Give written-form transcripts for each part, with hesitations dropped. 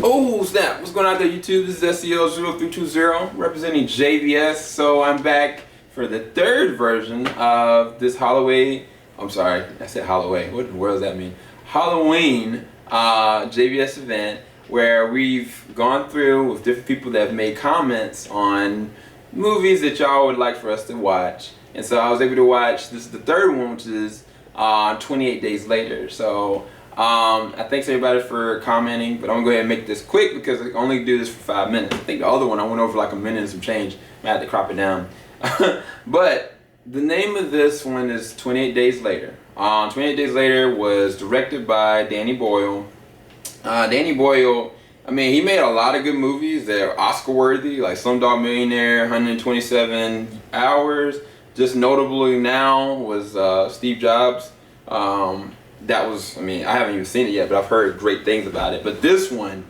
Oh snap, what's going on out there YouTube? This is SEL0320 representing JVS. So I'm back for the third version of this Halloween, I'm sorry, I said Halloween, what in the world does that mean? Halloween JVS event where we've gone through with different people that have made comments on movies that y'all would like for us to watch. And so I was able to watch, this is the third one, which is 28 Days Later. So I thanks everybody for commenting, but I'm gonna go ahead and make this quick because I only do this for 5 minutes. I think the other one I went over like a minute and some change. I had to crop it down. But the name of this one is 28 Days Later. 28 Days Later was directed by Danny Boyle. Danny Boyle, I mean, he made a lot of good movies that are Oscar worthy, like Slumdog Millionaire, 127 Hours. Just notably now was Steve Jobs. That was, I mean, I haven't even seen it yet, but I've heard great things about it. But this one,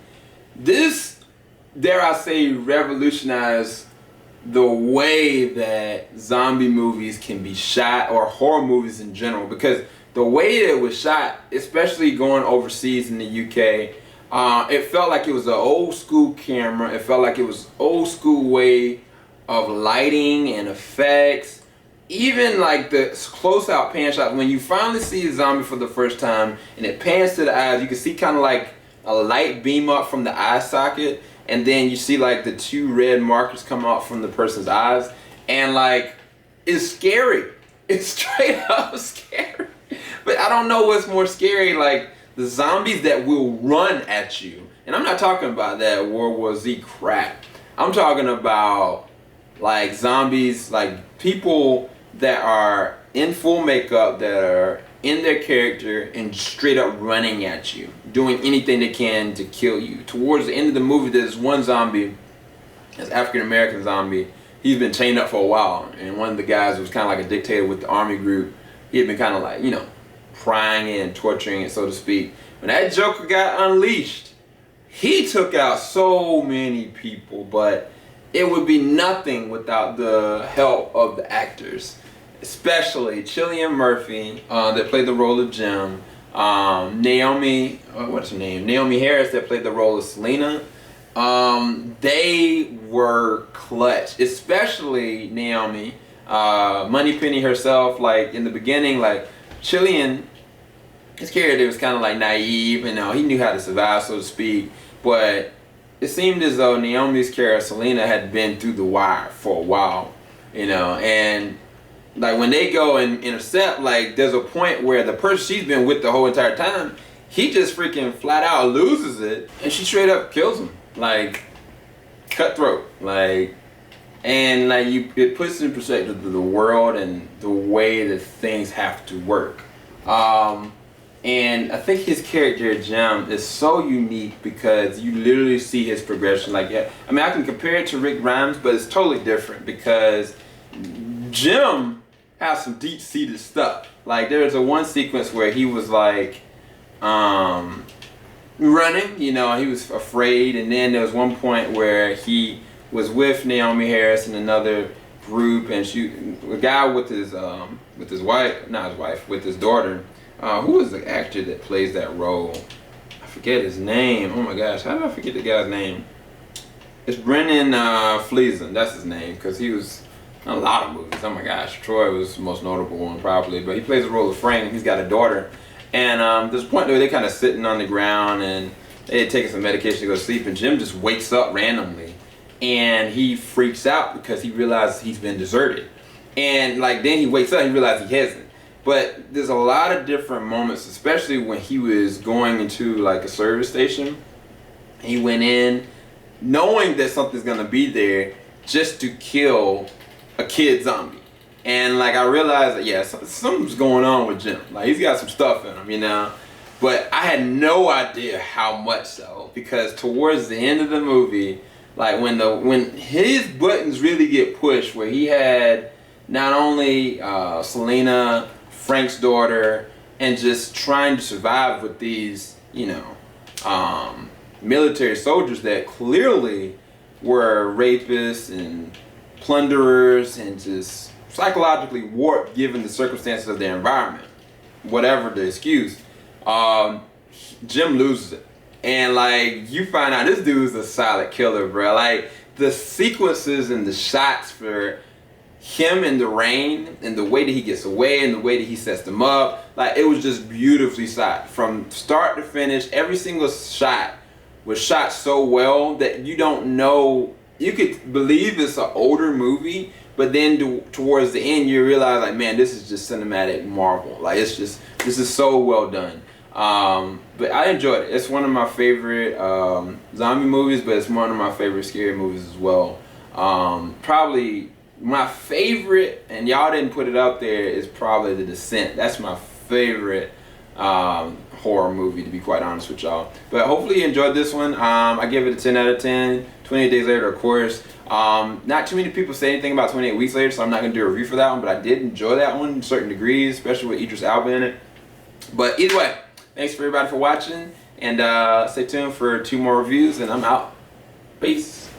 dare I say, revolutionized the way that zombie movies can be shot, or horror movies in general, because the way that it was shot, especially going overseas in the UK, it felt like it was an old school camera. It felt like it was old school way of lighting and effects. Even like the close out pan shot, when you finally see a zombie for the first time and it pans to the eyes, you can see kind of like a light beam up from the eye socket, and then you see like the two red markers come out from the person's eyes, and like it's scary. It's straight up scary. But I don't know what's more scary, like the zombies that will run at you. And I'm not talking about that World War Z crap. I'm talking about like zombies, like people that are in full makeup, that are in their character and straight up running at you, doing anything they can to kill you. Towards the end of the movie, there's one zombie, this African American zombie. He's been chained up for a while, and one of the guys was kind of like a dictator with the army group. He had been kind of like, you know, prying it and torturing it, so to speak. When that Joker got unleashed, he took out so many people, but it would be nothing without the help of the actors, especially Cillian Murphy that played the role of Jim, Naomi, what's her name? Naomi Harris that played the role of Selena. They were clutch, especially Naomi. Moneypenny herself, like in the beginning, like Cillian, his character was kind of like naive, and he knew how to survive, so to speak, but it seemed as though Naomi's character, Selena, had been through the wire for a while, and like when they go and intercept, like there's a point where the person she's been with the whole entire time, he just freaking flat out loses it, and she straight up kills him, like cutthroat, like, and like it puts in perspective the world and the way that things have to work. And I think his character, Jim, is so unique because you literally see his progression. Like, I mean, I can compare it to Rick Grimes, but it's totally different because Jim has some deep-seated stuff. Like, there's one sequence where he was like running, he was afraid, and then there was one point where he was with Naomi Harris and another group, and a guy with his wife, not his wife, with his daughter. Who was the actor that plays that role? I forget his name. Oh my gosh, how did I forget the guy's name? It's Brendan Fleeson, that's his name, because he was in a lot of movies. Oh my gosh, Troy was the most notable one probably, but he plays the role of Frank. He's got a daughter, and there's a point where they're kind of sitting on the ground and they had taken some medication to go to sleep, and Jim just wakes up randomly, and he freaks out because he realizes he's been deserted, and like then he wakes up and he realizes he hasn't. But there's a lot of different moments, especially when he was going into like a service station. He went in knowing that something's gonna be there just to kill a kid zombie. And like I realized that, yeah, something's going on with Jim. Like he's got some stuff in him, But I had no idea how much so, because towards the end of the movie, like when his buttons really get pushed, where he had not only Selena, Frank's daughter, and just trying to survive with these, military soldiers that clearly were rapists and plunderers and just psychologically warped given the circumstances of their environment, whatever the excuse. Jim loses it. and like you find out this dude's a solid killer, bro. Like the sequences and the shots for him in the rain and the way that he gets away and the way that he sets them up, like it was just beautifully shot from start to finish. Every single shot was shot so well that you don't know, you could believe it's an older movie, but then towards the end you realize like, man, this is just cinematic marvel. Like it's just, this is so well done. But I enjoyed it. It's one of my favorite zombie movies, but it's one of my favorite scary movies as well. Probably my favorite, and y'all didn't put it up there, is probably The Descent. That's my favorite horror movie, to be quite honest with y'all. But hopefully you enjoyed this one. I give it a 10 out of 10. 28 Days Later, of course. Not too many people say anything about 28 Weeks Later, so I'm not going to do a review for that one, but I did enjoy that one in certain degrees, especially with Idris Elba in it. But either way, thanks for everybody for watching, and stay tuned for 2 more reviews, and I'm out. Peace.